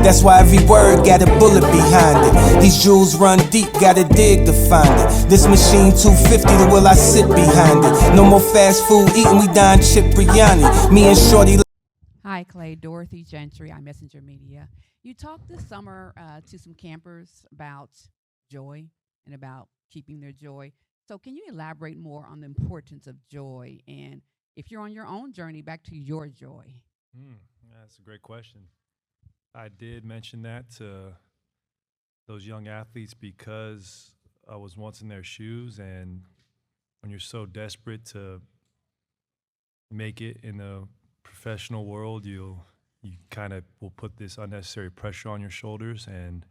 That's why every word got a bullet behind it. These jewels run deep, gotta dig to find it. This machine 250, the will I sit behind it. No more fast food eating, we dine chip biryani. Me and Shorty. Hi, Clay. Dorothy Gentry, iMessenger Media. You talked this summer to some campers about joy and about keeping their joy. So, can you elaborate more on the importance of joy and if you're on your own journey back to your joy? That's a great question. I did mention that to those young athletes because I was once in their shoes, and when you're so desperate to make it in the professional world, you kind of will put this unnecessary pressure on your shoulders, and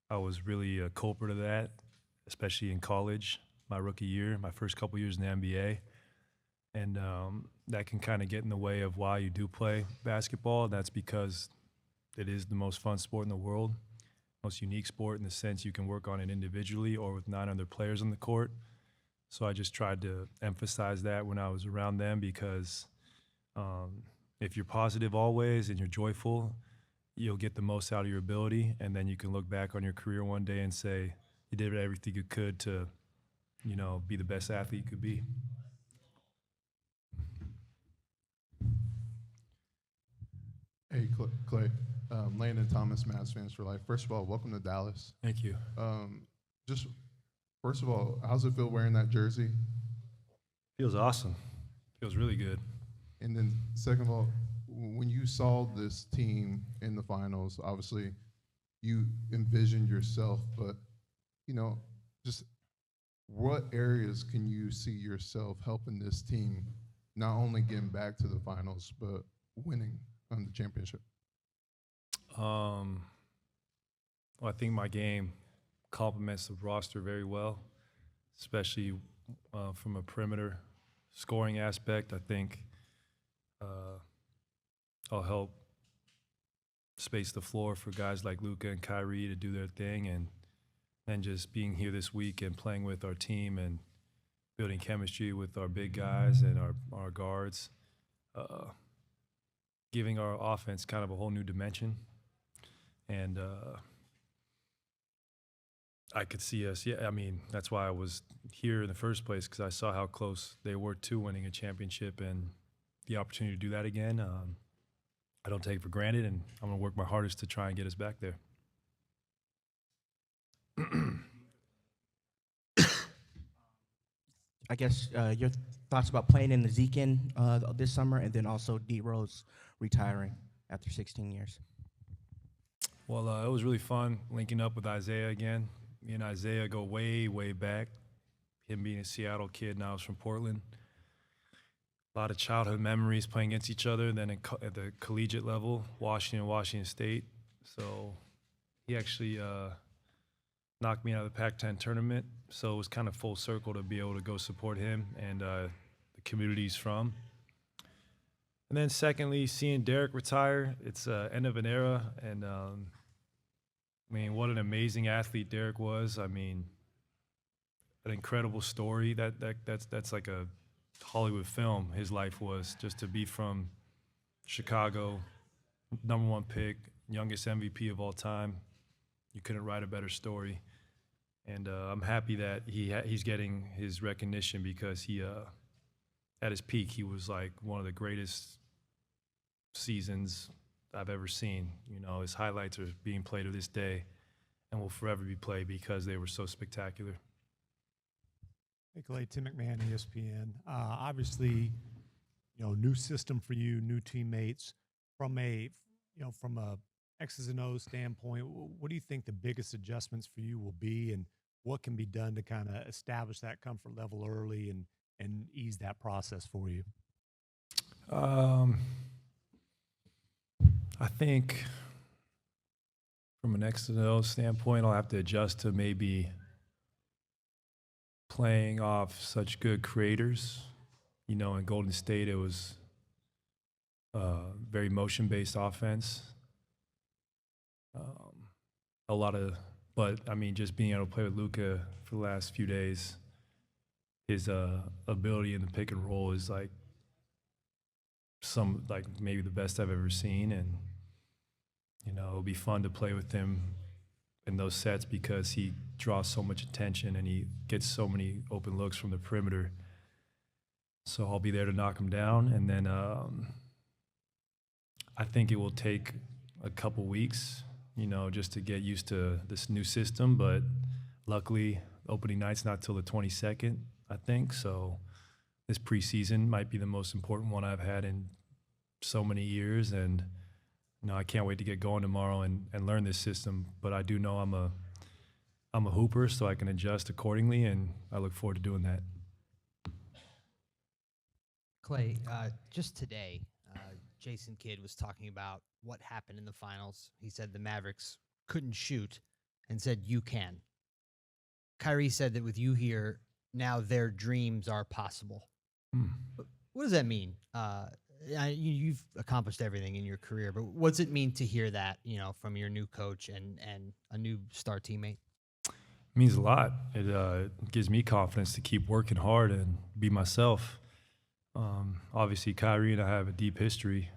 I was really a culprit of that, especially in college, my rookie year, my first couple years in the NBA. And that can kind of get in the way of why you do play basketball. That's because it is the most fun sport in the world, most unique sport in the sense you can work on it individually or with 9 other players on the court. So I just tried to emphasize that when I was around them because if you're positive always and you're joyful, you'll get the most out of your ability, and then you can look back on your career one day and say you did everything you could to, be the best athlete you could be. Hey, Clay. Landon Thomas, Mavs fans for life. First of all, welcome to Dallas. Thank you. Just first of all, how's it feel wearing that jersey? Feels awesome. Feels really good. And then second of all, when you saw this team in the finals, obviously you envisioned yourself, but just what areas can you see yourself helping this team not only getting back to the finals, but winning on the championship? Well, I think my game complements the roster very well, especially from a perimeter scoring aspect. I think I'll help space the floor for guys like Luka and Kyrie to do their thing, and then just being here this week and playing with our team and building chemistry with our big guys and our guards, giving our offense kind of a whole new dimension. And I could see us, that's why I was here in the first place, because I saw how close they were to winning a championship, and the opportunity to do that again, I don't take it for granted, and I'm going to work my hardest to try and get us back there. I guess your thoughts about playing in the Zekin this summer, and then also D Rose retiring after 16 years. Well, it was really fun linking up with Isaiah again. Me and Isaiah go way, way back. Him being a Seattle kid, and I was from Portland. A lot of childhood memories playing against each other. Then at the collegiate level, Washington State. So he actually knocked me out of the Pac-10 tournament. So it was kind of full circle to be able to go support him and the community he's from. And then secondly, seeing Derek retire, it's end of an era. And what an amazing athlete Derek was. An incredible story. That's like a Hollywood film. His life was just to be from Chicago, #1 pick, youngest MVP of all time. You couldn't write a better story. And I'm happy that he's getting his recognition because he, at his peak, he was like one of the greatest seasons I've ever seen. His highlights are being played to this day and will forever be played because they were so spectacular. Hey, Clay, Tim McMahon, ESPN. Obviously, new system for you, new teammates. From a X's and O's standpoint, what do you think the biggest adjustments for you will be, and what can be done to kind of establish that comfort level early and ease that process for you? I think from an X's and O's standpoint, I'll have to adjust to maybe playing off such good creators. In Golden State, it was very motion-based offense. Just being able to play with Luka for the last few days, his ability in the pick and roll is maybe the best I've ever seen, and You know, it'll be fun to play with him in those sets because he draws so much attention and he gets so many open looks from the perimeter. So I'll be there to knock him down. And then I think it will take a couple weeks, you know, just to get used to this new system. But luckily, opening night's not till the 22nd, I think. So this preseason might be the most important one I've had in so many years. And, you know, I can't wait to get going tomorrow and learn this system. But I do know I'm a hooper, so I can adjust accordingly, and I look forward to doing that. Klay, just today, Jason Kidd was talking about what happened in the finals. He said the Mavericks couldn't shoot and said, you can. Kyrie said that with you here, now their dreams are possible. What does that mean? You've accomplished everything in your career, but what's it mean to hear that, you know, from your new coach and a new star teammate? It means a lot. It gives me confidence to keep working hard and be myself. Obviously, Kyrie and I have a deep history,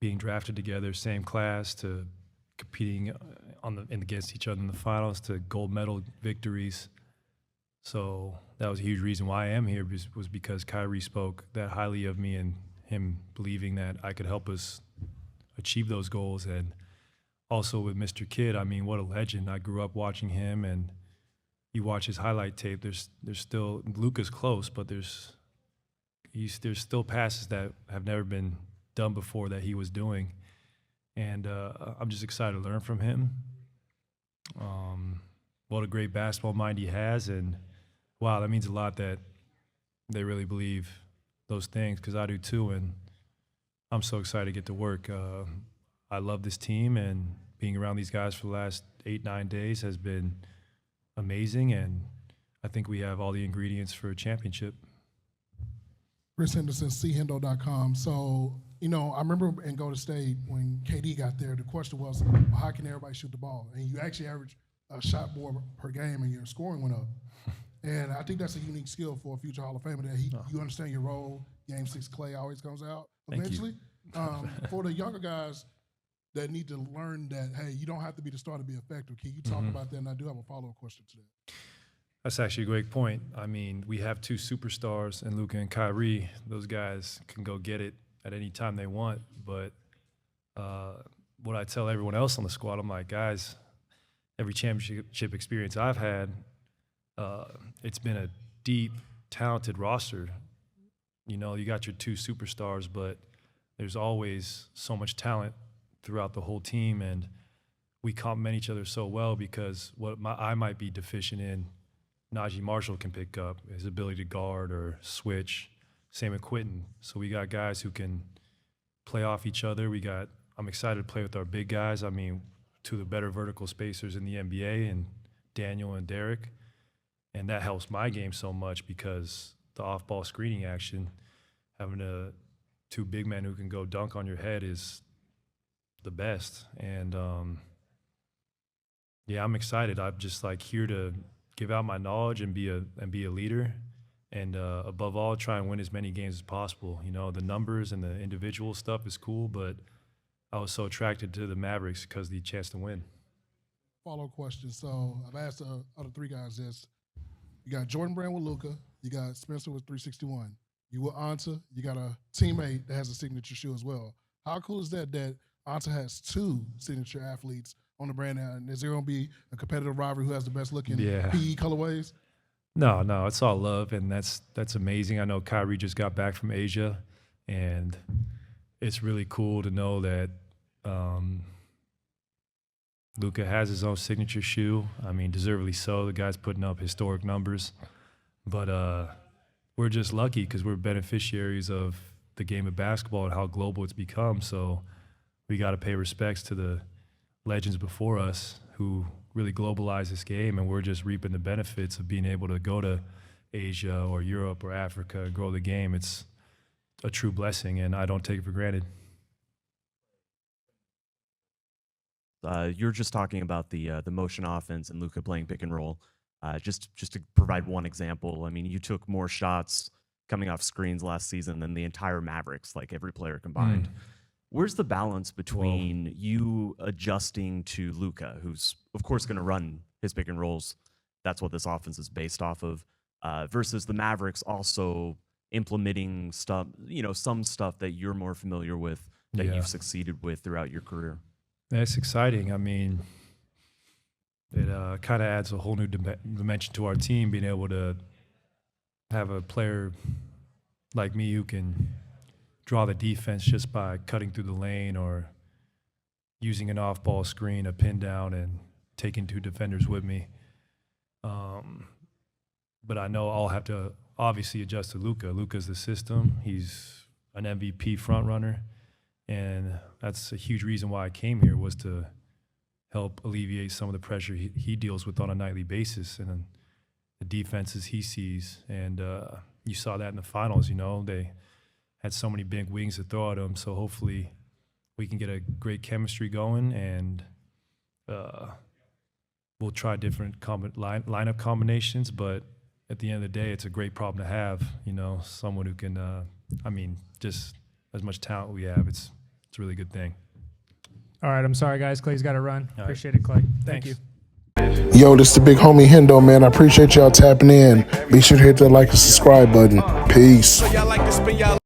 being drafted together, same class, to competing against each other in the finals, to gold medal victories. So that was a huge reason why I am here, was because Kyrie spoke that highly of me and him believing that I could help us achieve those goals. And also with Mr. Kidd, I mean, what a legend. I grew up watching him, and you watch his highlight tape, there's still, Luka's close, but there's still passes that have never been done before that he was doing. And I'm just excited to learn from him. What a great basketball mind he has. And wow, that means a lot that they really believe those things, because I do too. And I'm so excited to get to work. I love this team, and being around these guys for the last 8-9 days has been amazing. And I think we have all the ingredients for a championship. Chris Henderson, chendo.com. So, you know, I remember in Golden State when KD got there, the question was, well, how can everybody shoot the ball? And you actually average a shot more per game, and your scoring went up. And I think that's a unique skill for a future Hall of Famer, that you understand your role. Game 6 Klay always comes out eventually. For the younger guys that need to learn that, hey, you don't have to be the star to be effective. Can you talk about that? And I do have a follow-up question to that. That's actually a great point. I mean, we have two superstars in Luka and Kyrie. Those guys can go get it at any time they want. But what I tell everyone else on the squad, I'm like, guys, every championship experience I've had, it's been a deep, talented roster. You know, you got your two superstars, but there's always so much talent throughout the whole team, and we complement each other so well, because what I might be deficient in, Najee Marshall can pick up, his ability to guard or switch. Same with Quentin. So we got guys who can play off each other. I'm excited to play with our big guys. I mean, two of the better vertical spacers in the NBA, and Daniel and Derek. And that helps my game so much, because the off-ball screening action, having two big men who can go dunk on your head is the best. And yeah, I'm excited. I'm just like here to give out my knowledge and be a leader, and above all, try and win as many games as possible. You know, the numbers and the individual stuff is cool, but I was so attracted to the Mavericks because of the chance to win. Follow-up question. So I've asked the other three guys this. You got Jordan Brand with Luka. You got Spencer with 361. You with Anta. You got a teammate that has a signature shoe as well. How cool is that Anta has two signature athletes on the brand now? And is there going to be a competitive rivalry who has the best looking PE colorways? No, it's all love, and that's amazing. I know Kyrie just got back from Asia, and it's really cool to know that Luka has his own signature shoe. I mean, deservedly so. The guy's putting up historic numbers. But we're just lucky because we're beneficiaries of the game of basketball and how global it's become. So we got to pay respects to the legends before us who really globalized this game, and we're just reaping the benefits of being able to go to Asia or Europe or Africa and grow the game. It's a true blessing, and I don't take it for granted. You're just talking about the motion offense and Luka playing pick and roll. Just to provide one example, I mean, you took more shots coming off screens last season than the entire Mavericks, like every player combined. Where's the balance between you adjusting to Luka, who's of course going to run his pick and rolls? That's what this offense is based off of, versus the Mavericks also implementing stuff, some stuff that you're more familiar with, that you've succeeded with throughout your career. That's exciting. I mean, it kind of adds a whole new dimension to our team, being able to have a player like me who can draw the defense just by cutting through the lane or using an off-ball screen, a pin down, and taking 2 defenders with me. But I know I'll have to obviously adjust to Luka. Luka's the system. He's an MVP front runner, and that's a huge reason why I came here, was to help alleviate some of the pressure he deals with on a nightly basis and the defenses he sees. And you saw that in the finals. They had so many big wings to throw at him. So hopefully we can get a great chemistry going, and we'll try different lineup combinations. But at the end of the day, it's a great problem to have. Someone who can. Just as much talent we have, it's a really good thing. All right, I'm sorry, guys. Clay's got to run. All right. Appreciate it, Clay. Thank you. Yo, this is the big homie Hendo, man. I appreciate y'all tapping in. Be sure to hit that like and subscribe button. Peace.